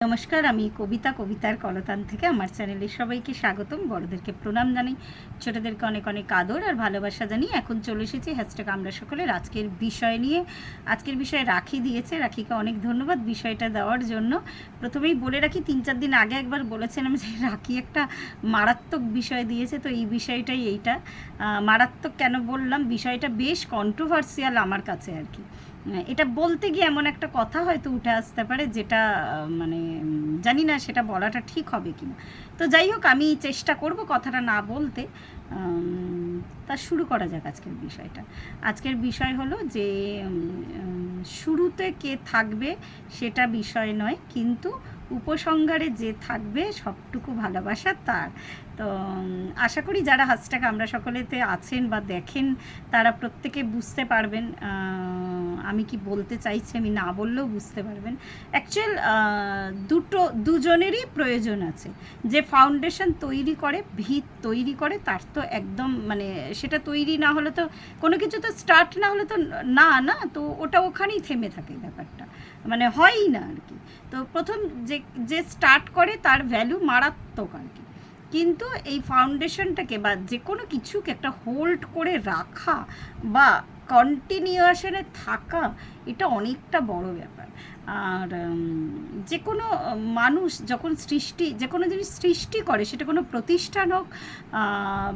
নমস্কার, আমি কবিতা কবিতার কলতান থেকে আমার চ্যানেলে সবাইকে স্বাগতম। বড়দেরকে প্রণাম জানাই, ছোটদেরকে অনেক অনেক আদর আর ভালোবাসা জানিয়ে এখন চলে এসেছি হ্যাশট্যাগ আমরা সকলের আজকের বিষয় নিয়ে। আজকের বিষয়ে রাখি দিয়েছে, রাখিকে অনেক ধন্যবাদ বিষয়টা দেওয়ার জন্য। প্রথমেই বলে রাখি, 3-4 দিন আগে একবার বলেছিলাম যে রাখি একটা মারাত্মক বিষয় দিয়েছে, তো এই বিষয়টাই এইটা। মারাত্মক কেন বললাম, বিষয়টা বেশ কন্ট্রোভার্সিয়াল আমার কাছে আর কি। এটা বলতে গিয়ে এমন একটা কথা হয়তো উঠে আসতে পারে যেটা মানে জানি না সেটা বলাটা ঠিক হবে কি না। তো যাই হোক, আমি চেষ্টা করব কথাটা না বলতে। তা শুরু করা যাক আজকের বিষয়টা। আজকের বিষয় হলো যে শুরুতে কে থাকবে সেটা বিষয় নয়, কিন্তু উপসংহারে যে থাকবে সবটুকু ভালোবাসা তার। তো আশা করি যারা হ্যাশট্যাগ আমরা সকলেতে আছেন বা দেখেন তারা প্রত্যেকে বুঝতে পারবেন আমি কি বলতে চাইছি। আমি না বললেও বুঝতে পারবেন। অ্যাকচুয়াল দুজনেরই প্রয়োজন আছে। যে ফাউন্ডেশন তৈরি করে, ভিত তৈরি করে, তার তো একদম মানে সেটা তৈরি না হলে তো কোনো কিছু তো স্টার্ট না হলে তো না না, তো ওটা ওখানেই থেমে থাকে ব্যাপারটা, মানে হয়ই না আর কি। তো প্রথম যে স্টার্ট করে তার ভ্যালু মারাত্মক আর কি। কিন্তু এই ফাউন্ডেশনটাকে বা যে কোনো কিছুকে একটা হোল্ড করে রাখা বা কন্টিনিউয়াশনে থাকা, এটা অনেকটা বড় ব্যাপার। আর যে কোনো মানুষ যখন যে কোনো জিনিস সৃষ্টি করে, সেটা কোনো প্রতিষ্ঠান হোক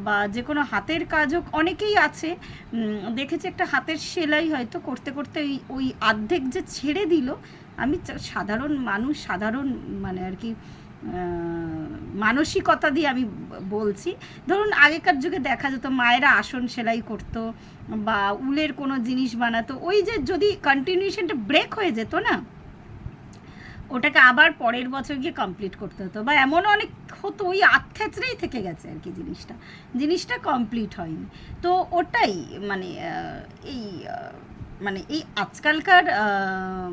বা যে কোনো হাতের কাজ হোক, অনেকেই আছে দেখেছি একটা হাতের সেলাই হয়তো করতে করতে ওই অর্ধেক যে ছেড়ে দিল। আমি সাধারণ মানুষ, সাধারণ মানে আর কি মানসিকতা দিয়ে আমি বলছি। ধরুন আগেকার যুগে দেখা যেত মায়েরা আসন সেলাই করতো বা উলের কোনো জিনিস বানাতো, ওই যে যদি কন্টিনিউশনটা ব্রেক হয়ে যেত না, ওটাকে আবার পরের বছর গিয়ে কমপ্লিট করতে হতো, বা এমন অনেক হতো ওই আধখ্যাচড়েই থেকে গেছে আর কি, জিনিসটা কমপ্লিট হয়নি। তো ওটাই মানে এই মানে এই আজকালকার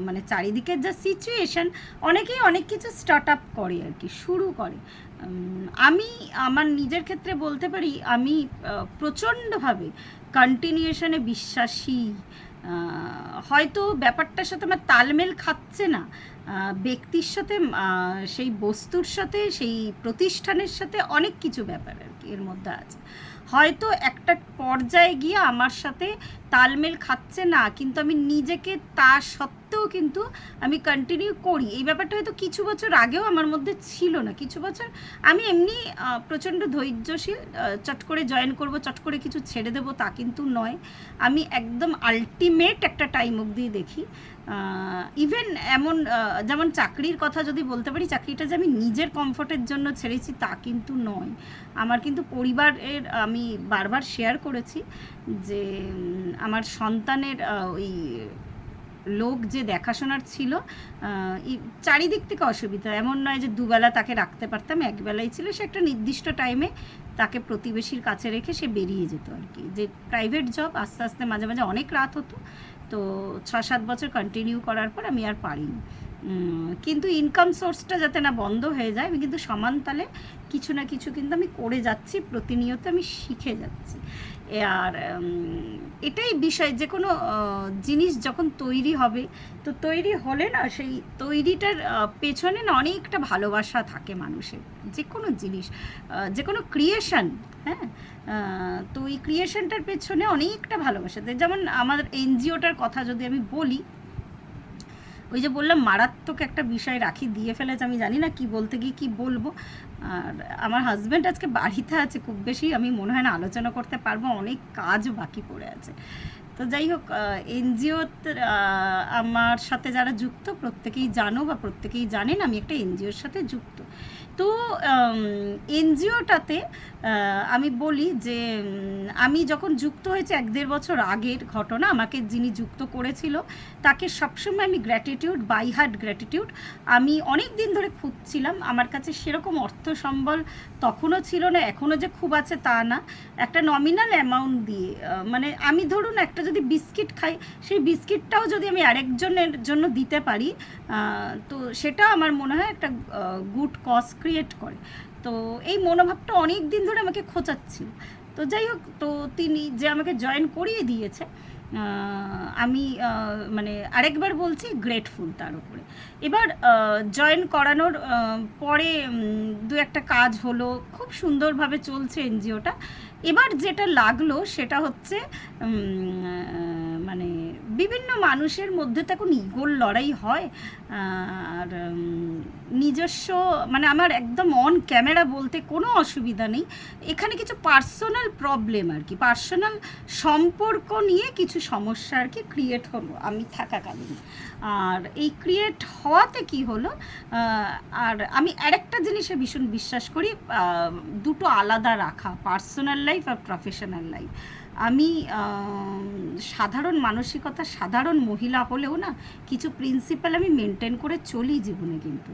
মানে চারিদিকের যা সিচুয়েশান, অনেকেই অনেক কিছু স্টার্ট আপ করে আর কি, শুরু করে। আমি আমার নিজের ক্ষেত্রে বলতে পারি, আমি প্রচণ্ডভাবে কন্টিনিউশনে বিশ্বাসী। হয়তো ব্যাপারটার সাথে আমার তালমেল খাচ্ছে না, ব্যক্তির সাথে, সেই বস্তুর সাথে, সেই প্রতিষ্ঠানের সাথে অনেক কিছু ব্যাপার আর কি এর মধ্যে আছে। হয়তো একটা পর্যায়ে গিয়ে আমার সাথে তালমেল খাচ্ছে না, কিন্তু আমি নিজেকে তা সত্ত্বেও কিন্তু আমি কন্টিনিউ করি। এই ব্যাপারটা হয়তো কিছু বছর আগেও আমার মধ্যে ছিল না। কিছু বছর আমি এমনি প্রচণ্ড ধৈর্যশীল, চট করে জয়েন করব, চট করে কিছু ছেড়ে দেবো তা কিন্তু নয়। আমি একদম আলটিমেট একটা টাইম অবধি দেখি। ইভেন এমন যেমন চাকরির কথা যদি বলতে পারি, চাকরিটা যে আমি নিজের কমফোর্টের জন্য ছেড়েছি তা কিন্তু নয়। আমার কিন্তু পরিবারের, আমি বারবার শেয়ার করেছি যে আমার সন্তানের ওই লোক যে দেখাশোনার ছিল, চারিদিক থেকে অসুবিধা, এমন নয় যে দুবেলা তাকে রাখতে পারতাম, একবেলাই ছিল। সে একটা নির্দিষ্ট টাইমে তাকে প্রতিবেশীর কাছে রেখে সে বেরিয়ে যেত আর কি। যে প্রাইভেট জব, আস্তে আস্তে মাঝে মাঝে অনেক রাত হতো। তো 6-7 বছর কন্টিনিউ করার পর আমি আর পারিনি। কিন্তু ইনকাম সোর্সটা যাতে না বন্ধ হয়ে যায়, আমি কিন্তু সমান তালে কিছু না কিছু কিন্তু আমি করে যাচ্ছি, প্রতিনিয়ত আমি শিখে যাচ্ছি। আর এটাই বিষয়, যে কোনো জিনিস যখন তৈরি হবে, তো তৈরি হলে না সেই তৈরিটার পেছনে না অনেকটা ভালোবাসা থাকে মানুষের। যে কোনো জিনিস, যে কোনো ক্রিয়েশন, হ্যাঁ, তো এই ক্রিয়েশনটার পেছনে অনেকটা ভালোবাসা। যেমন আমার এনজিওটার কথা যদি আমি বলি, ওই যে বললাম মারাত্মক একটা বিষয় রাখি দিয়ে ফেলেছে, আমি জানি না কি বলতে গিয়ে কি বলবো। আর আমার হাজব্যান্ড আজকে বাড়িতে আছে, খুব বেশি আমি মনে হয় না আলোচনা করতে পারবো, অনেক কাজ বাকি পড়ে আছে। তো যাই হোক, এনজিও আমার সাথে যারা যুক্ত প্রত্যেকেই জানো বা প্রত্যেকেই জানেন আমি একটা এনজিওর সাথে যুক্ত। তো এনজিওটাতে আমি বলি যে আমি যখন যুক্ত হয়েছে 1-1.5 বছর আগের ঘটনা, আমাকে যিনি যুক্ত করেছিল তাকে সবসময় আমি গ্র্যাটিটিউড, বাই হার্ট গ্র্যাটিটিউড। আমি অনেক দিন ধরে খুঁজছিলাম, আমার কাছে সেরকম অর্থ সম্বল তখনও ছিল না, এখনও যে খুব আছে তা না। একটা নমিনাল অ্যামাউন্ট দিয়ে, মানে আমি ধরুন একটা যদি বিস্কিট খাই, সেই বিস্কিটটাও যদি আমি আরেকজনের জন্য দিতে পারি, তো সেটা আমার মনে হয় একটা গুড কজ ক্রিয়েট করে। তো এই মনোভাবটা অনেক দিন ধরে আমাকে খোঁচাচ্ছিল। তো যাই হোক, তো তিনি যে আমাকে জয়েন করিয়ে দিয়েছে, আমি মানে আরেকবার বলছি গ্রেটফুল তার উপরে। এবার জয়েন করানোর পরে দু একটা কাজ হলো, খুব সুন্দরভাবে চলছে এনজিওটা। এবার যেটা লাগলো সেটা হচ্ছে মানে বিভিন্ন মানুষের মধ্যে তো এখন ইগোর লড়াই হয়, আর নিজস্ব মানে আমার একদম অন ক্যামেরা বলতে কোনো অসুবিধা নেই, এখানে কিছু পার্সোনাল প্রবলেম আর কি, পার্সোনাল সম্পর্ক নিয়ে কিছু সমস্যা আর কি ক্রিয়েট হলো আমি থাকাকালীন। আর এই ক্রিয়েট হওয়াতে কি হলো, আর আমি আরেকটা জিনিসে ভীষণ বিশ্বাস করি, দুটো আলাদা রাখা, পার্সোনাল লাইফ আর প্রফেশনাল লাইফ। আমি সাধারণ মানসিকতা, সাধারণ মহিলা হলেও না কিছু প্রিন্সিপাল আমি মেনটেন করে চলি জীবনে, কিন্তু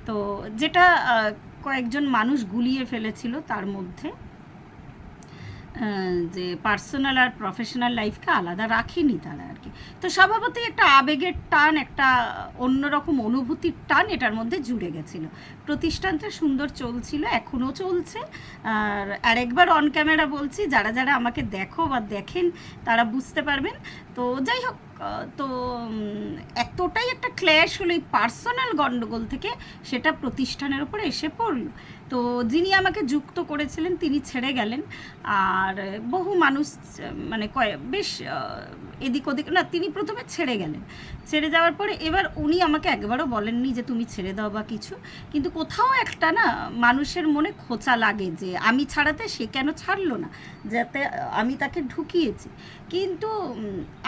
তো যেটা কয়েকজন মানুষ গুলিয়ে ফেলেছিল তার মধ্যে যে পার্সোনাল আর প্রফেশনাল লাইফকে আলাদা রাখেনি তারা আর কি। তো স্বভাবতই একটা আবেগের টান, একটা অন্যরকম অনুভূতির টান এটার মধ্যে জুড়ে গেছিলো। প্রতিষ্ঠানটা সুন্দর চলছিল, এখনও চলছে। আর আরেকবার অন ক্যামেরা বলছি, যারা যারা আমাকে দেখো বা দেখেন তারা বুঝতে পারবেন। তো যাই হোক, তো এতটাই একটা ক্ল্যাশ হলো এই পার্সোনাল গণ্ডগোল থেকে, সেটা প্রতিষ্ঠানের উপরে এসে পড়ল। তো যিনি আমাকে যুক্ত করেছিলেন তিনি ছেড়ে গেলেন, আর বহু মানুষ মানে বেশ এদিক ওদিক না, তিনি প্রথমে ছেড়ে গেলেন। ছেড়ে যাওয়ার পরে এবার উনি আমাকে একবারও বলেননি যে তুমি ছেড়ে দাও বা কিছু, কিন্তু কোথাও একটা না মানুষের মনে খোঁচা লাগে যে আমি ছাড়াতে সে কেন ছাড়লো না, যাতে আমি তাকে ঢুকিয়েছি। কিন্তু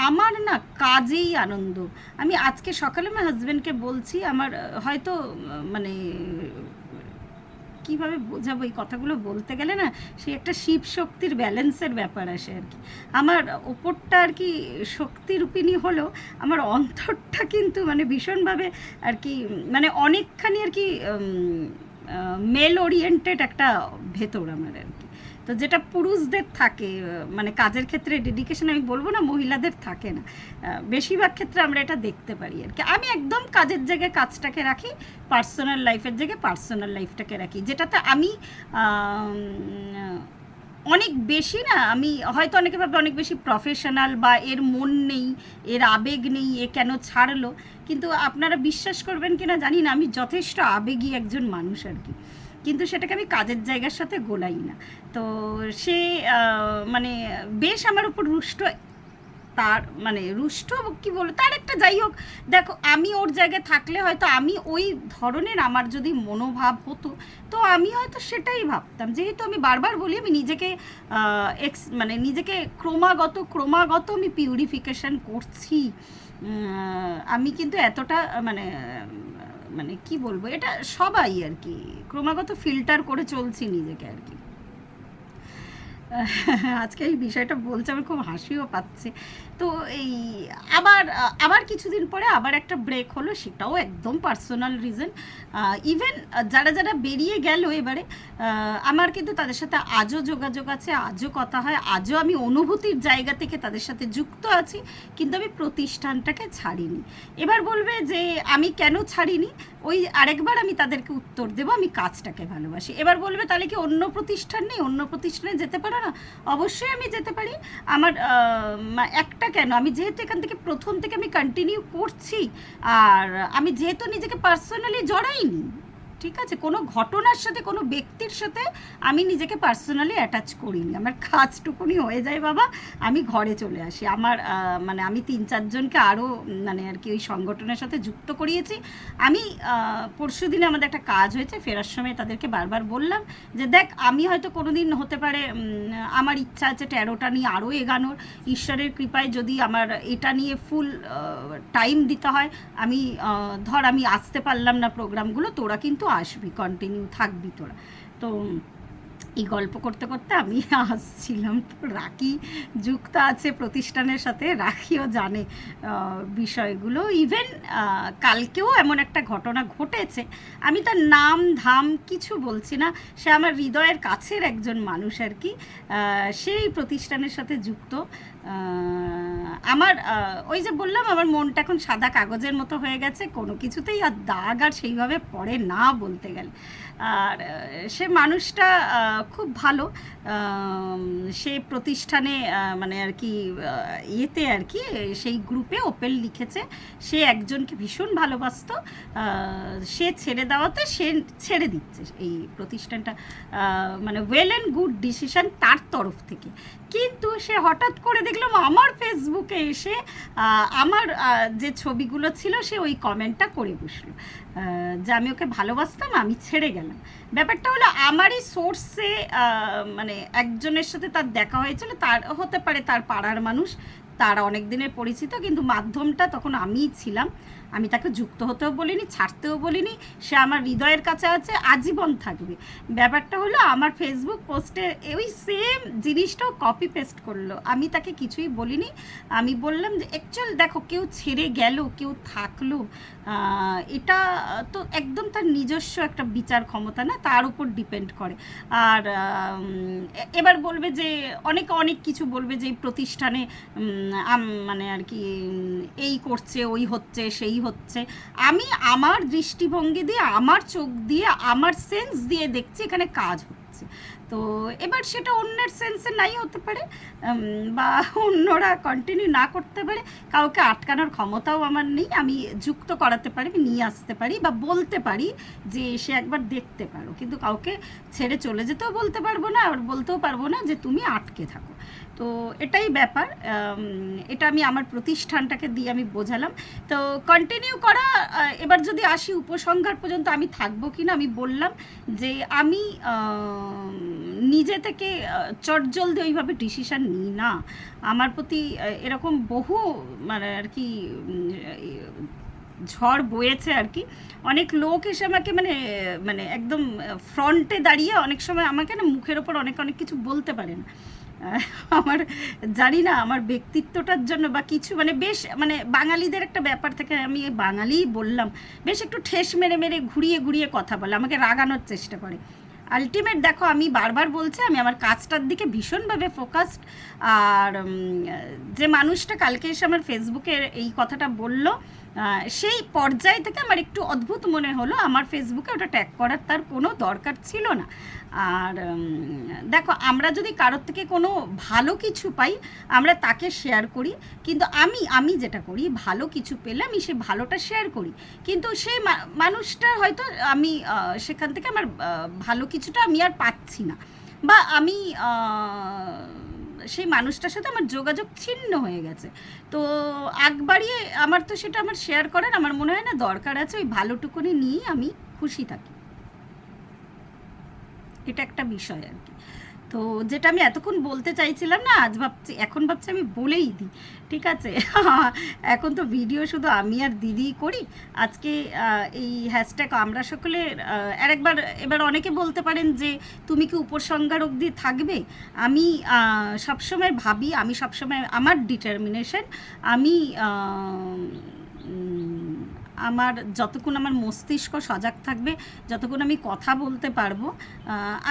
আমার না কাজেই আনন্দ। আমি আজকে সকালে আমার হাজব্যান্ডকে বলছি, আমার হয়তো মানে কীভাবে বোঝাবো, এই কথাগুলো বলতে গেলে না সেই একটা শিব শক্তির ব্যালেন্সের ব্যাপার আসে আর কি। আমার ওপরটা আর কি শক্তিরূপিণী হলেও আমার অন্তরটা কিন্তু মানে ভীষণভাবে আর কি, মানে অনেকখানি আর কি মেল ওরিয়েন্টেড একটা ভেতর আমার আর কি। তো যেটা পুরুষদের থাকে মানে কাজের ক্ষেত্রে ডেডিকেশন, আমি বলবো না মহিলাদের থাকে না, বেশিরভাগ ক্ষেত্রে আমরা এটা দেখতে পারি আর কি। আমি একদম কাজের জায়গায় কাজটাকে রাখি, পার্সোনাল লাইফের জায়গায় পার্সোনাল লাইফটাকে রাখি, যেটাতে আমি অনেক বেশি না, আমি হয়তো অনেকে ভাবে অনেক বেশি প্রফেশনাল বা এর মন নেই, এর আবেগ নেই, এ কেন ছাড়লো, কিন্তু আপনারা বিশ্বাস করবেন কিনা জানি না, আমি যথেষ্ট আবেগী একজন মানুষ আর কি, কিন্তু সেটাকে আমি কাজের জায়গার সাথে গোলাই না। তো সে মানে বেশ আমার উপর রুষ্ট, তার মানে রুষ্ট কি বলবো, তার একটা যাই হোক, দেখো আমি ওর জায়গায় থাকলে হয়তো আমি ওই ধরনের আমার যদি মনোভাব হতো তো আমি হয়তো সেটাই ভাবতাম। যেহেতু আমি বারবার বলি আমি নিজেকে মানে নিজেকে ক্রমাগত আমি পিউরিফিকেশন করছি, আমি কিন্তু এতটা মানে মানে কি বলবো, এটা সবাই আর কি ক্রমাগত ফিল্টার করে চলছি নিজেকে আর কি। আজকে এই বিষয়টা বলছে আমার খুব হাসিও পাচ্ছে। তো এই আবার কিছুদিন পরে আবার একটা ব্রেক হলো, সেটাও একদম পার্সোনাল রিজন। ইভেন যারা যারা বেরিয়ে গেল এবারে, আমার কিন্তু তাদের সাথে আজও যোগাযোগ আছে, আজও কথা হয়, আজও আমি অনুভূতির জায়গা থেকে তাদের সাথে যুক্ত আছি, কিন্তু আমি প্রতিষ্ঠানটাকে ছাড়িনি। এবার বলবে যে আমি কেন ছাড়িনি, ওই আরেকবার আমি তাদেরকে উত্তর দেবো আমি কাজটাকে ভালোবাসি। এবার বলবে তাহলে কি অন্য প্রতিষ্ঠান নেই, অন্য প্রতিষ্ঠানে যেতে পারো না? অবশ্যই আমি যেতে পারি। আমার একটা কেন, আমি যেহেতু এখান থেকে প্রথম থেকে আমি কন্টিনিউ করছি, আর আমি যেহেতু নিজেকে পার্সোনালি জড়াইনি, ঠিক আছে, কোনো ঘটনার সাথে কোনো ব্যক্তির সাথে আমি নিজেকে পার্সোনালি অ্যাটাচ করিনি, আমার কাজটুকুনি হয়ে যায় বাবা, আমি ঘরে চলে আসি। আমার মানে আমি 3-4 জনকে আরও মানে আর কি ওই সংগঠনের সাথে যুক্ত করিয়েছি। আমি পরশু দিনে আমাদের একটা কাজ হয়েছে, ফেরার সময় তাদেরকে বারবার বললাম যে দেখ আমি হয়তো কোনো দিন হতে পারে আমার ইচ্ছা আছে ট্যারোটা নিয়ে আরও এগানোর, ঈশ্বরের কৃপায় যদি আমার এটা নিয়ে ফুল টাইম দিতে হয়, আমি ধর আমি আসতে পারলাম না প্রোগ্রামগুলো, তোরা কিন্তু আসবি, কন্টিনিউ থাকবি তোরা। তো এই গল্প করতে করতে আমি আসছিলাম, তো রাখি যুক্ত আছে প্রতিষ্ঠানের সাথে, রাখিও জানে বিষয়গুলো। ইভেন কালকেও এমন একটা ঘটনা ঘটেছে, আমি তার নাম ধাম কিছু বলছি না, সে আমার হৃদয়ের কাছের একজন মানুষ আর কি, সেই প্রতিষ্ঠানের সাথে যুক্ত। আমার ওই যে বললাম আমার মনটা এখন সাদা কাগজের মতো হয়ে গেছে, কোনো কিছুতেই আর দাগ আর সেইভাবে পড়ে না বলতে গেলে। আর সে মানুষটা খুব ভালো, সে প্রতিষ্ঠানে মানে আর কি ইয়েতে আর কি সেই গ্রুপে ওপেন লিখেছে সে একজনকে ভীষণ ভালোবাসত, সে ছেড়ে দেওয়াতে সে ছেড়ে দিচ্ছে এই প্রতিষ্ঠানটা, মানে ওয়েল অ্যান্ড গুড ডিসিশন তার তরফ থেকে। কিন্তু সে হঠাৎ করে দেখলাম আমার ফেসবুকে এসে আমার যে ছবিগুলো ছিল সে ওই কমেন্টটা করে বসলো যে আমি ওকে ভালোবাসতাম, আমি ছেড়ে গেলাম। ব্যাপারটা হলো আমারই সোর্সে মানে একজনের সাথে তার দেখা হয়েছিল, তার হতে পারে তার পাড়ার মানুষ, তার অনেক দিনের পরিচিত, কিন্তু মাধ্যমটা তখন আমিই ছিলাম। আমি তাকে যুক্ত হতেও বলিনি, ছাড়তেও বলিনি, সে আমার হৃদয়ের কাছে আছে, আজীবন থাকবে। ব্যাপারটা হলো আমার ফেসবুক পোস্টে ওই সেম জিনিসটাও কপি পেস্ট করলো, আমি তাকে কিছুই বলিনি। আমি বললাম যে অ্যাকচুয়াল দেখো কেউ ছেড়ে গেল কেউ থাকলো, এটা তো একদম তার নিজস্ব একটা বিচার ক্ষমতা না, তার উপর ডিপেন্ড করে। আর এবার বলবে যে অনেক কিছু বলবে যে এই প্রতিষ্ঠানে মানে আর কি এই করছে ওই হচ্ছে সেই হচ্ছে। আমি আমার দৃষ্টিভঙ্গি দিয়ে আমার চোখ দিয়ে আমার সেন্স দিয়ে দেখছি এখানে কাজ হচ্ছে। তো এবার সেটা অন্যের সেন্সে নাই হতে পারে, বা অন্যরা কন্টিনিউ না করতে পারে, কাউকে আটকানোর ক্ষমতাও আমার নেই। আমি যুক্ত করাতে পারি, নিয়ে আসতে পারি বা বলতে পারি যে এসে একবার দেখতে পারো, কিন্তু কাউকে ছেড়ে চলে যেতেও বলতে পারবো না, আর বলতেও পারবো না যে তুমি আটকে থাকো। তো এটাই ব্যাপার, এটা আমি আমার প্রতিষ্ঠানটাকে দিয়ে আমি বোঝালাম। তো কন্টিনিউ করা, এবার যদি আসি উপসংহার পর্যন্ত আমি থাকবো কি না, আমি বললাম যে আমি নিজে থেকে চটজলদি ওইভাবে ডিসিশান নিই না। আমার প্রতি এরকম বহু মানে আর কি ঝড় বয়েছে আর কি, অনেক লোক এসে আমাকে মানে মানে একদম ফ্রন্টে দাঁড়িয়ে অনেক সময় আমাকে না মুখের ওপর অনেক কিছু বলতে পারে না, আমার জানি না আমার ব্যক্তিত্বটার জন্য বা কিছু, মানে বেশ মানে বাঙালিদের একটা ব্যাপার থেকে আমি বাঙালিই বললাম, বেশ একটু ঠেস মেরে মেরে ঘুরিয়ে ঘুরিয়ে কথা বলে আমাকে রাগানোর চেষ্টা করে। আলটিমেট দেখো আমি বারবার বলছি আমি আমার কাজটার দিকে ভীষণভাবে ফোকাসড। আর যে মানুষটা কালকে এসে আমার ফেসবুকে এই কথাটা বলল, সেই পর্যায় থেকে আমার একটু অদ্ভুত মনে হলো, আমার ফেসবুকে ওটা ট্যাগ করার তার কোনো দরকার ছিল না। আর দেখো আমরা যদি কারোর থেকে কোনো ভালো কিছু পাই আমরা তাকে শেয়ার করি, কিন্তু আমি যেটা করি ভালো কিছু পেলে আমি সে ভালোটা শেয়ার করি, কিন্তু সেই মানুষটা হয়তো আমি সেখান থেকে আমার ভালো কিছুটা আমি আর পাচ্ছি না, বা আমি সেই মানুষটার সাথে আমার যোগাযোগ ছিন্ন হয়ে গেছে। তো আগ বাড়িয়ে আমার তো সেটা আমার শেয়ার করার আমার মনে হয় না দরকার আছে, ওই ভালোটুকুনি নিয়েই আমি খুশি থাকি, এটা একটা বিষয় আর কি। তো যেটা আমি এতক্ষণ বলতে চাইছিলাম না, আজ ভাবছি এখন ভাবছি আমি বলেই দিই, ঠিক আছে? এখন তো ভিডিও শুধু আমি আর দিদি করি। আজকে এই হ্যাশট্যাগ আমরা সকলে আরেকবার, এবার অনেকে বলতে পারেন যে তুমি কি উপসংহার অবধি থাকবে? আমি সবসময় ভাবি, আমি সবসময় আমার ডিটারমিনেশন, আমি আমার যতক্ষণ আমার মস্তিষ্ক সজাগ থাকবে, যতক্ষণ আমি কথা বলতে পারবো,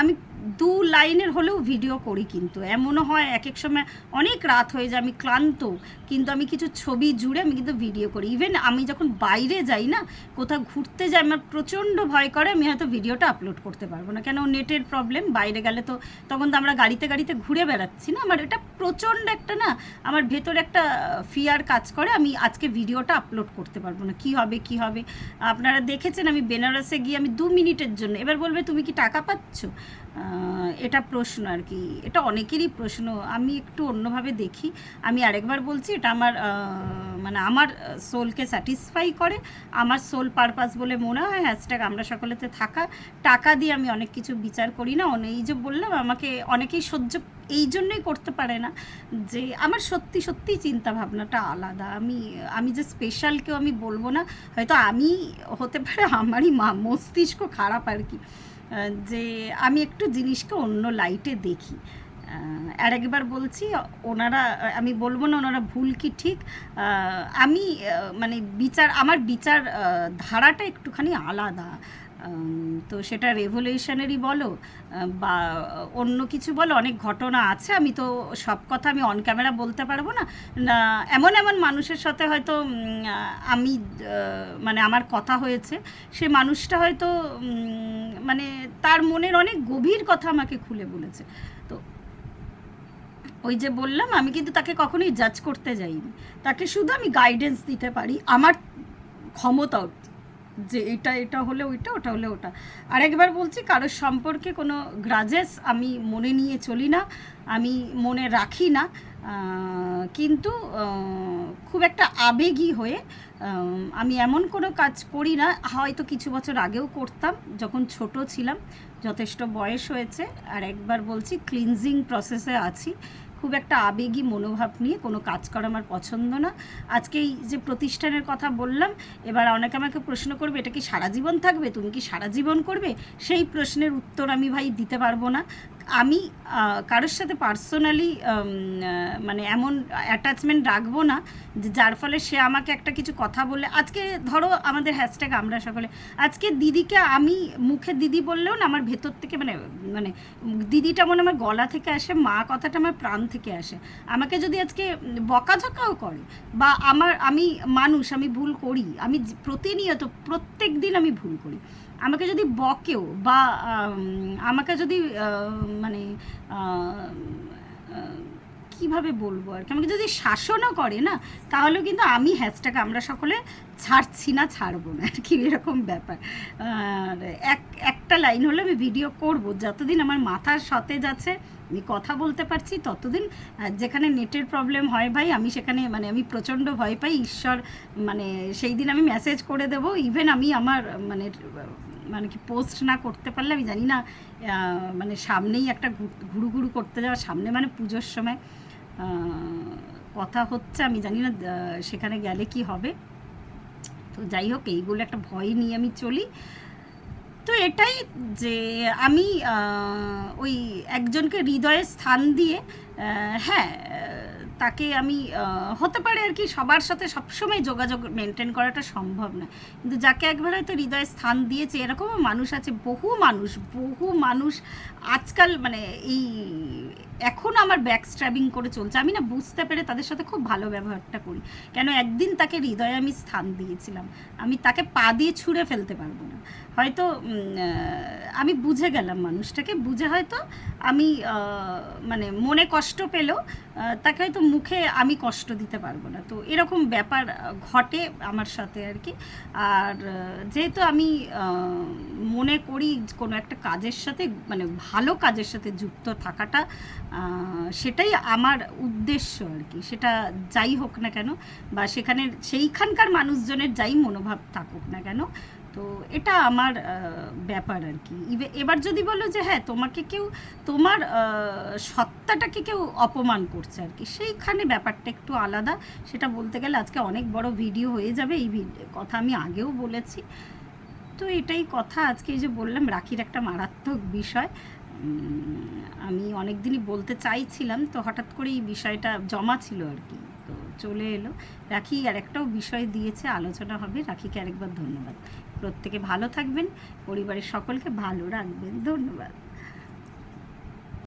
আমি 2 লাইনের হলেও ভিডিও করি। কিন্তু এমনও হয় এক এক সময় অনেক রাত হয়ে যায়, আমি ক্লান্ত, কিন্তু আমি কিছু ছবি জুড়ে আমি কিন্তু ভিডিও করি। ইভেন আমি যখন বাইরে যাই না, কোথাও ঘুরতে যাই, আমার প্রচণ্ড ভয় করে আমি হয়তো ভিডিওটা আপলোড করতে পারবো না, কেন নেটের প্রবলেম। বাইরে গেলে তো তখন তো আমরা গাড়িতে গাড়িতে ঘুরে বেড়াচ্ছি না, আমার এটা প্রচণ্ড একটা না আমার ভেতরে একটা ফিয়ার কাজ করে, আমি আজকে ভিডিওটা আপলোড করতে পারবো না, কি হবে। আপনারা দেখেছেন আমি বেনারসে গিয়ে আমি 2 মিনিটের জন্য, এবার বলবে তুমি কি টাকা পাচ্ছ, এটা প্রশ্ন আর কি, এটা অনেকেরই প্রশ্ন, আমি একটু অন্যভাবে দেখি। আমি আরেকবার বলছি এটা আমার মানে আমার সোলকে স্যাটিসফাই করে, আমার সোল পারপাস বলে মনে হয় হ্যাশট্যাগ আমরা সকলেতে থাকা। টাকা দিয়ে আমি অনেক কিছু বিচার করি না, এই যে বললাম আমাকে অনেকেই সহ্য এই জন্যই করতে পারে না যে আমার সত্যি চিন্তা ভাবনাটা আলাদা, আমি যে স্পেশাল কেউ আমি বলবো না, হয়তো আমি হতে পারে আমারই মস্তিষ্ক খারাপ আর কি, যে আমি একটু জিনিসকে অন্য লাইটে দেখি। আরেকবার বলছি, ওনারা, আমি বলবো না ওনারা ভুল কি ঠিক, আমি মানে আমার বিচার ধারাটা একটুখানি আলাদা। তো সেটা রেভলিউশনারি বলো বা অন্য কিছু বলো, অনেক ঘটনা আছে, আমি তো সব কথা আমি অন ক্যামেরা বলতে পারবো না। এমন এমন মানুষের সাথে হয়তো আমি মানে আমার কথা হয়েছে, সে মানুষটা হয়তো মানে তার মনের অনেক গভীর কথা আমাকে খুলে বলেছে। তো ওই যে বললাম, আমি কিন্তু তাকে কখনোই জাজ করতে যাইনি, তাকে শুধু আমি গাইডেন্স দিতে পারি আমার ক্ষমতা, যে এটা হলে ওইটা, ওটা হলে ওটা। আরেকবার বলছি, কারোর সম্পর্কে কোনো গ্রাজেস আমি মনে নিয়ে চলি না, আমি মনে রাখি না, কিন্তু খুব একটা আবেগী হয়ে আমি এমন কোনো কাজ করি না। হয়তো কিছু বছর আগেও করতাম যখন ছোট ছিলাম, যথেষ্ট বয়স হয়েছে। আর একবার বলছি, ক্লিনজিং প্রসেসে আছি, খুব একটা আবেগী মনোভাব নিয়ে কোনো কাজ করা আমার পছন্দ না। আজকে এই যে প্রতিষ্ঠানের কথা বললাম, এবার অনেকে আমাকে প্রশ্ন করবে, এটা কি সারা জীবন থাকবে, তুমি কি সারা জীবন করবে? সেই প্রশ্নের উত্তর আমি ভাই দিতে পারবো না। আমি কারোর সাথে পার্সোনালি মানে এমন অ্যাটাচমেন্ট রাখবো না যে যার ফলে সে আমাকে একটা কিছু কথা বললে, আজকে ধরো আমাদের হ্যাশট্যাগ আমরা সকলে, আজকে দিদিকে আমি মুখে দিদি বললেও না আমার ভেতর থেকে মানে মানে দিদিটা মনে আমার গলা থেকে আসে, মা কথাটা আমার প্রাণ থেকে আসে। আমাকে যদি আজকে বকাঝকাও করে বা আমি মানুষ, আমি ভুল করি, আমি প্রতিনিয়ত প্রত্যেক দিন আমি ভুল করি, আমাকে যদি বকেও বা আমাকে যদি মানে কীভাবে বলবো আর কি, আমাকে যদি শাসনও করে না, তাহলেও কিন্তু আমি হ্যাশট্যাগ আমরা সকলে ছাড়ছি না, ছাড়বো না আর কি, এরকম ব্যাপার। আর একটা লাইন হলো, আমি ভিডিও করব যতদিন আমার মাথার সতেজ আছে, আমি কথা বলতে পারছি ততদিন। যেখানে নেটের প্রবলেম হয় ভাই, আমি সেখানে মানে আমি প্রচণ্ড ভয় পাই, ঈশ্বর মানে সেই দিন আমি মেসেজ করে দেবো। ইভেন আমি আমার মানে মানে কি পোস্ট না করতে পারলে, আমি জানি না, মানে সামনেই একটা ঘুরু করতে যাওয়া, সামনে মানে পুজোর সময় কথা হচ্ছে, আমি জানি না সেখানে গেলে কি হবে। তো যাই হোক, এইগুলো একটা ভয় নিয়ে আমি চলি। তো এটাই যে আমি ওই একজনকে হৃদয়ে স্থান দিয়ে, হ্যাঁ তাকে আমি হতে পারে আর কি, সবার সাথে সবসময় যোগাযোগ মেনটেন করাটা সম্ভব না, কিন্তু যাকে একবার হয়তো হৃদয়ে স্থান দিয়েছে, এরকমও মানুষ আছে, বহু মানুষ আজকাল মানে এই এখন আমার ব্যাক স্ট্র্যাবিং করে চলছে। আমি না বুঝতে পেরে তাদের সাথে খুব ভালো ব্যবহারটা করি, কেন একদিন তাকে হৃদয়ে আমি স্থান দিয়েছিলাম, আমি তাকে পা দিয়ে ছুঁড়ে ফেলতে পারবো না। হয়তো আমি বুঝে গেলাম মানুষটাকে, বুঝে হয়তো আমি মানে মনে কষ্ট পেলেও তাকে হয়তো মুখে আমি কষ্ট দিতে পারবো না। তো এরকম ব্যাপার ঘটে আমার সাথে আর কি। আর যেহেতু আমি মনে করি কোনো একটা কাজের সাথে মানে ভালো কাজের সাথে যুক্ত থাকাটা, সেটাই আমার উদ্দেশ্য আর কি, সেটা যাই হোক না কেন বা সেখানে সেইখানকার মানুষজনের যাই মনোভাব থাকুক না কেন, তো এটা আমার ব্যাপার আর কি। এবার যদি বলো যে হ্যাঁ তোমাকে কেউ তোমার সত্তাটাকে কেউ অপমান করছে আর কি, সেইখানে ব্যাপারটা একটু আলাদা। সেটা বলতে গেলে আজকে অনেক বড় ভিডিও হয়ে যাবে, এই কথা আমি আগেও বলেছি। তো এটাই কথা, আজকে এই যে বললাম রাখির একটা মারাত্মক বিষয়, আমি অনেক দিনই বলতে চাইছিলাম, তো হঠাৎ করে এই বিষয়টা জমা ছিল আর কি, তো চলে এলো। রাখি আর একটাও বিষয় দিয়েছে, আলোচনা হবে। রাখিকে আরেকবার ধন্যবাদ। প্রত্যেকে ভালো থাকবেন, পরিবারের সকলকে ভালো রাখবেন। ধন্যবাদ।